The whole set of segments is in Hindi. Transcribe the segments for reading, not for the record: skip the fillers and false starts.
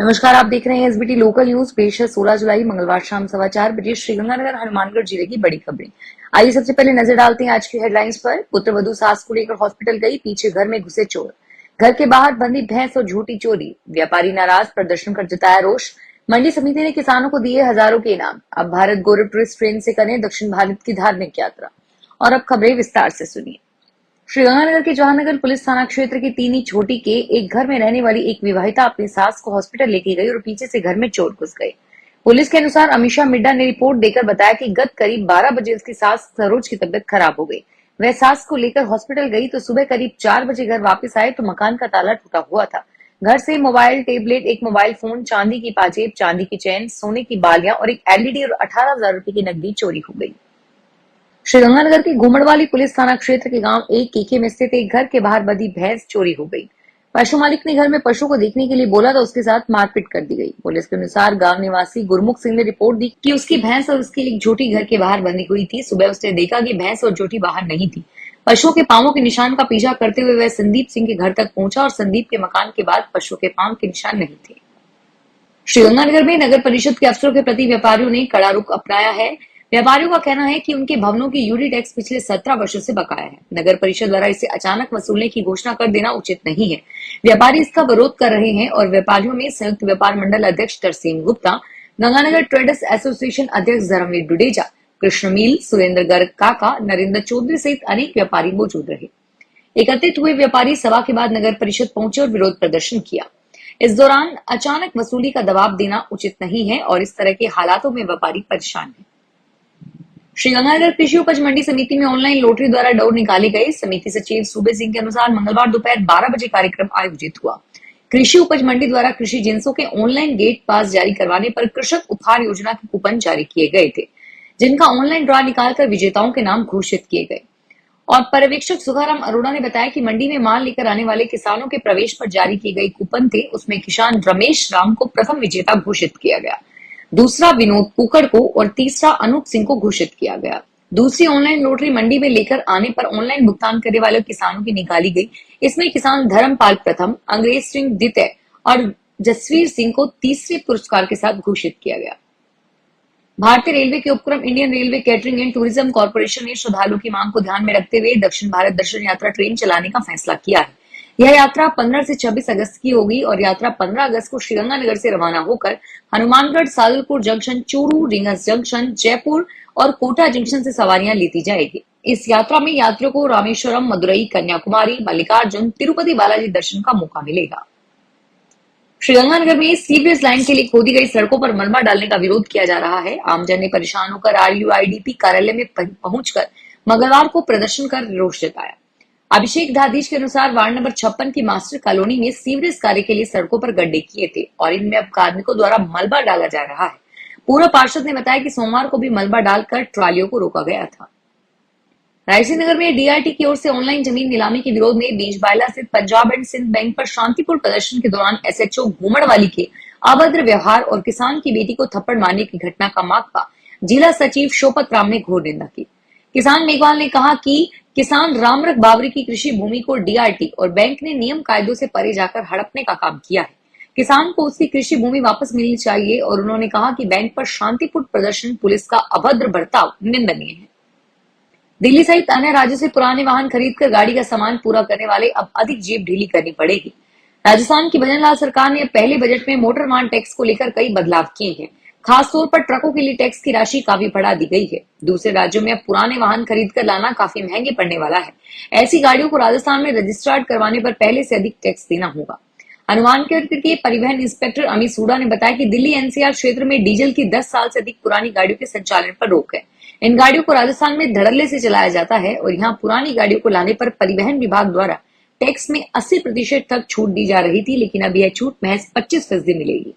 नमस्कार, आप देख रहे हैं एसबीटी लोकल न्यूज। पेश है 16 जुलाई मंगलवार शाम 4:15 श्रीगंगानगर हनुमानगढ़ जिले की बड़ी खबरें। आइए सबसे पहले नजर डालते हैं आज की हेडलाइंस पर। पुत्रवधू सास को लेकर हॉस्पिटल गई, पीछे घर में घुसे चोर। घर के बाहर बंधी भैंस और झूठी चोरी। व्यापारी नाराज, प्रदर्शन कर जताया रोष। मंडी समिति ने किसानों को दिए हजारों के इनाम। अब भारत गौरव टूरिस्ट ट्रेन से करें दक्षिण भारत की धार्मिक यात्रा। और अब खबरें विस्तार से सुनिए। श्रीगंगानगर के जवाहरनगर पुलिस थाना क्षेत्र की तीनी छोटी के एक घर में रहने वाली एक विवाहिता अपनी सास को हॉस्पिटल लेके गई और पीछे से घर में चोर घुस गए। पुलिस के अनुसार अमीषा मिड्डा ने रिपोर्ट देकर बताया कि गत करीब 12 बजे उसकी सास सरोज की तबीयत खराब हो गई। वह सास को लेकर हॉस्पिटल गई तो सुबह करीब 4 बजे घर वापस आए तो मकान का ताला टूटा हुआ था। घर से मोबाइल, टेबलेट, एक मोबाइल फोन, चांदी की पाजेब, चांदी की चैन, सोने की बालियां और एक एलईडी और 18,000 रुपए की नकदी चोरी हो गई। श्रीगंगानगर के घुमड़वाली पुलिस थाना क्षेत्र के गांव एक केके में स्थित एक घर के बाहर बंधी भैंस चोरी हो गई। पशु मालिक ने घर में पशु को देखने के लिए बोला तो उसके साथ मारपीट कर दी गई। पुलिस के अनुसार गांव निवासी गुरमुख सिंह ने रिपोर्ट दी कि उसकी भैंस और उसकी एक झोटी घर के बाहर बंधी हुई थी। सुबह उसने देखा कि भैंस और झोटी बाहर नहीं थी। पशुओं के पांवों के निशान का पीछा करते हुए वह संदीप सिंह के घर तक पहुंचा और संदीप के मकान के बाद पशुओं के पांव के निशान नहीं थे। श्रीगंगानगर में नगर परिषद के अफसरों के प्रति व्यापारियों ने कड़ा रुख अपनाया है। व्यापारियों का कहना है कि उनके भवनों की यूडी टैक्स पिछले 17 वर्षों से बकाया है। नगर परिषद द्वारा इसे अचानक वसूलने की घोषणा कर देना उचित नहीं है। व्यापारी इसका विरोध कर रहे हैं और व्यापारियों में संयुक्त व्यापार मंडल अध्यक्ष तरसीम गुप्ता, गंगानगर ट्रेडर्स एसोसिएशन अध्यक्ष धर्मवीर डुडेजा, कृष्ण मील, सुरेंद्र गर्ग काका, नरेंद्र चौधरी सहित अनेक व्यापारी मौजूद रहे। एकत्रित हुए व्यापारी सभा के बाद नगर परिषद पहुंचे और विरोध प्रदर्शन किया। इस दौरान अचानक वसूली का दबाव देना उचित नहीं है और इस तरह के हालातों में व्यापारी परेशान है। श्रीगंगानगर कृषि उपज मंडी समिति में ऑनलाइन लॉटरी द्वारा दौड़ निकाली गई। समिति सचिव सूबे सिंह के अनुसार मंगलवार दोपहर 12 बजे कार्यक्रम आयोजित हुआ। कृषि उपज मंडी द्वारा कृषि जिन्सों के ऑनलाइन गेट पास जारी करवाने पर कृषक उपहार योजना के कूपन जारी किए गए थे, जिनका ऑनलाइन ड्रॉ निकालकर विजेताओं के नाम घोषित किए गए। और पर्यवेक्षक सुखाराम अरोड़ा ने बताया कि मंडी में माल लेकर आने वाले किसानों के प्रवेश पर जारी किए गए कूपन थे, उसमें किसान रमेश राम को प्रथम विजेता घोषित किया गया, दूसरा विनोद कुकड़ को और तीसरा अनूप सिंह को घोषित किया गया। दूसरी ऑनलाइन लॉटरी मंडी में लेकर आने पर ऑनलाइन भुगतान करने वाले किसानों की निकाली गई। इसमें किसान धर्मपाल प्रथम, अंग्रेज सिंह द्वितीय और जसवीर सिंह को तीसरे पुरस्कार के साथ घोषित किया गया। भारतीय रेलवे के उपक्रम Indian railway catering and tourism corporation ने श्रद्धालुओं की मांग को ध्यान में रखते हुए दक्षिण भारत दर्शन यात्रा ट्रेन चलाने का फैसला किया है। यह यात्रा 15 से 26 अगस्त की होगी और यात्रा 15 अगस्त को श्रीगंगानगर से रवाना होकर Hanumangarh, Sadulpur junction, Churu, rings junction, Jaipur और कोटा जंक्शन से सवारियां लेती जाएगी। इस यात्रा में यात्रियों को रामेश्वरम, मदुरई, कन्याकुमारी, मल्लिकार्जुन, तिरुपति बालाजी दर्शन का मौका मिलेगा। श्रीगंगानगर में सीवरेज लाइन के लिए खोदी गई सड़कों पर मलबा डालने का विरोध किया जा रहा है। आमजन ने परेशान होकर RUIDP कार्यालय में पहुंचकर मंगलवार को प्रदर्शन कर रोष जताया। अभिषेक धाधीश के अनुसार वार्ड नंबर 56 की मास्टर कॉलोनी में सीवरेज कार्य के लिए सड़कों पर गड्ढे किए थे और इनमें अब कार्मिकों द्वारा मलबा डाला जा रहा है। पूर्व पार्षद ने बताया कि सोमवार को भी मलबा डालकर ट्रालियों को रोका गया था। रायसी नगर में DRT की ओर से ऑनलाइन जमीन नीलामी के विरोध में बीजबाइला स्थित पंजाब एंड सिंध बैंक पर शांतिपूर्ण प्रदर्शन के दौरान SHO घुमड़वाली के अभद्र व्यवहार और किसान की बेटी को थप्पड़ मारने की घटना का माकपा जिला सचिव शोपत राम ने घोर निंदा की। किसान मेघवाल ने कहा कि किसान रामरख बावरी की कृषि भूमि को DRT और बैंक ने नियम कायदों से परे जाकर हड़पने का काम किया है। किसान को उसकी कृषि भूमि वापस मिलनी चाहिए और उन्होंने कहा कि बैंक पर शांतिपूर्ण प्रदर्शन पुलिस का अभद्र बर्ताव निंदनीय है। दिल्ली सहित अन्य राज्यों से पुराने वाहन खरीदकर गाड़ी का सामान पूरा करने वाले अब अधिक जेब ढीली करनी पड़ेगी। राजस्थान की भजनलाल सरकार ने पहले बजट में मोटर वाहन टैक्स को लेकर कई बदलाव किए हैं। खासतौर पर ट्रकों के लिए टैक्स की राशि काफी बढ़ा दी गई है। दूसरे राज्यों में अब पुराने वाहन खरीदकर लाना काफी महंगे पड़ने वाला है। ऐसी गाड़ियों को राजस्थान में रजिस्टर्ड करवाने पर पहले से अधिक टैक्स देना होगा। हनुमानगढ़ के परिवहन इंस्पेक्टर अमित सूडा ने बताया कि दिल्ली NCR क्षेत्र में डीजल की 10 साल से अधिक पुरानी गाड़ियों के संचालन पर रोक है। इन गाड़ियों को राजस्थान में धड़ल्ले से चलाया जाता है और यहाँ पुरानी गाड़ियों को लाने पर परिवहन विभाग द्वारा टैक्स में 80% तक छूट दी जा रही थी, लेकिन अब यह छूट महज 25% मिलेगी।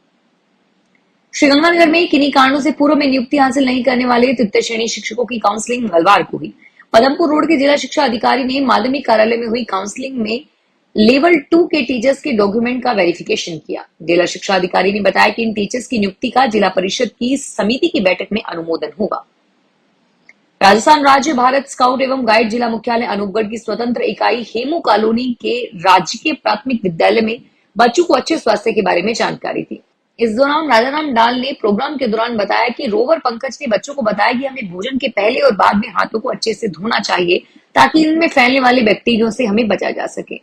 श्रीगंगानगर में किन्हीं कारणों से पूर्व में नियुक्ति हासिल नहीं करने वाले तृतीय श्रेणी शिक्षकों की काउंसलिंग मंगलवार को हुई। पदमपुर रोड के जिला शिक्षा अधिकारी ने माध्यमिक कार्यालय में हुई काउंसलिंग में लेवल 2 के टीचर्स के डॉक्यूमेंट का वेरिफिकेशन किया। जिला शिक्षा अधिकारी ने बताया कि इन टीचर्स की नियुक्ति का जिला परिषद की समिति की बैठक में अनुमोदन होगा। राजस्थान राज्य भारत स्काउट एवं गाइड जिला मुख्यालय अनूपगढ़ की स्वतंत्र इकाई हेमू कॉलोनी के राजकीय प्राथमिक विद्यालय में बच्चों को अच्छे स्वास्थ्य के बारे में जानकारी दी। इस दौरान राजाराम डाल ने प्रोग्राम के दौरान बताया कि रोवर पंकज ने बच्चों को बताया कि हमें भोजन के पहले और बाद में हाथों को अच्छे से धोना चाहिए ताकि इनमें फैलने वाले बैक्टीरिया से हमें बचा जा सके।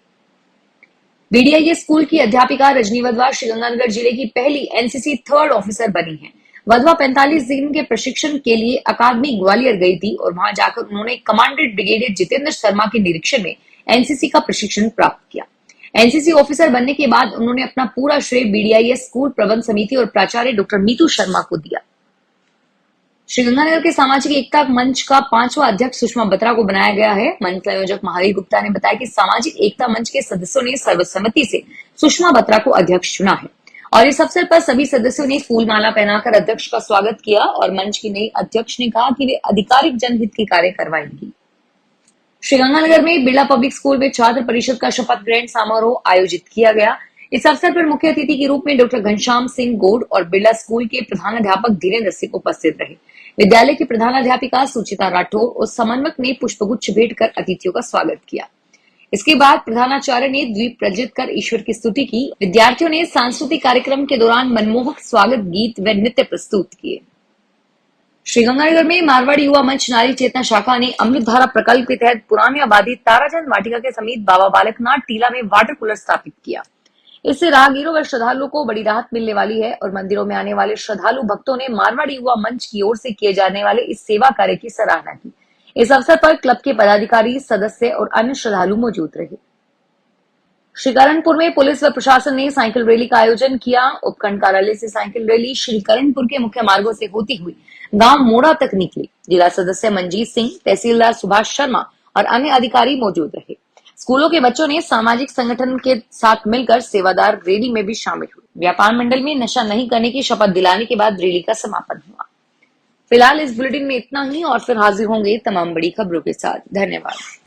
बीडीआईएस स्कूल की अध्यापिका रजनी वधवा श्रीगंगानगर जिले की पहली एनसीसी थर्ड ऑफिसर बनी है। वधवा 45 दिन के प्रशिक्षण के लिए अकादमी ग्वालियर गई थी और वहां जाकर उन्होंने कमांडेंट ब्रिगेडियर जितेंद्र शर्मा के निरीक्षण में एनसीसी का प्रशिक्षण प्राप्त किया। एनसीसी ऑफिसर बनने के बाद उन्होंने अपना पूरा श्रेय बीडीआईएस स्कूल प्रबंध समिति और प्राचार्य डॉक्टर मीतू शर्मा को दिया। श्रीगंगानगर के सामाजिक एकता मंच का 5वां अध्यक्ष सुषमा बत्रा को बनाया गया है। मंच संयोजक महावीर गुप्ता ने बताया कि सामाजिक एकता मंच के सदस्यों ने सर्वसम्मति से सुषमा बत्रा को अध्यक्ष चुना है और इस अवसर पर सभी सदस्यों ने फूलमाला पहनाकर अध्यक्ष का स्वागत किया और मंच की नई अध्यक्ष ने कहा कि वे आधिकारिक जनहित के कार्य करवाएंगी। श्रीगंगानगर में बिरला पब्लिक स्कूल में छात्र परिषद का शपथ ग्रहण समारोह आयोजित किया गया। इस अवसर पर मुख्य अतिथि के रूप में डॉक्टर घनश्याम सिंह गोड और बिरला स्कूल के प्रधानाध्यापक धीरेन्द्र सिंह उपस्थित रहे। विद्यालय की प्रधानाध्यापिका सुचिता राठौर और समन्वयक ने पुष्पगुच्छ भेंट कर अतिथियों का स्वागत किया। इसके बाद प्रधानाचार्य ने द्वीप प्रज्वलित कर ईश्वर की स्तुति की। विद्यार्थियों ने सांस्कृतिक कार्यक्रम के दौरान मनमोहक स्वागत गीत व नृत्य प्रस्तुत किए। श्रीगंगानगर में मारवाड़ी युवा मंच नारी चेतना शाखा ने अमृत धारा प्रकल्प के तहत पुरानी आबादी ताराचंद वाटिका के समीप बाबा बालकनाथ टीला में वाटर कूलर स्थापित किया। इससे राहगीरों व श्रद्धालुओं को बड़ी राहत मिलने वाली है और मंदिरों में आने वाले श्रद्धालु भक्तों ने मारवाड़ी युवा मंच की ओर से किए जाने वाले इस सेवा कार्य की सराहना की। इस अवसर पर क्लब के पदाधिकारी, सदस्य और अन्य श्रद्धालु मौजूद रहे। श्रीकरणपुर में पुलिस व प्रशासन ने साइकिल रैली का आयोजन किया। उपखंड कार्यालय से साइकिल रैली श्रीकरणपुर के मुख्य मार्गों से होती हुई गांव मोड़ा तक निकली। जिला सदस्य मंजीत सिंह, तहसीलदार सुभाष शर्मा और अन्य अधिकारी मौजूद रहे। स्कूलों के बच्चों ने सामाजिक संगठन के साथ मिलकर सेवादार रैली में भी शामिल हुए। व्यापार मंडल में नशा नहीं करने की शपथ दिलाने के बाद रैली का समापन हुआ। फिलहाल इस बुलेटिन में इतना ही और फिर हाजिर होंगे तमाम बड़ी खबरों के साथ। धन्यवाद।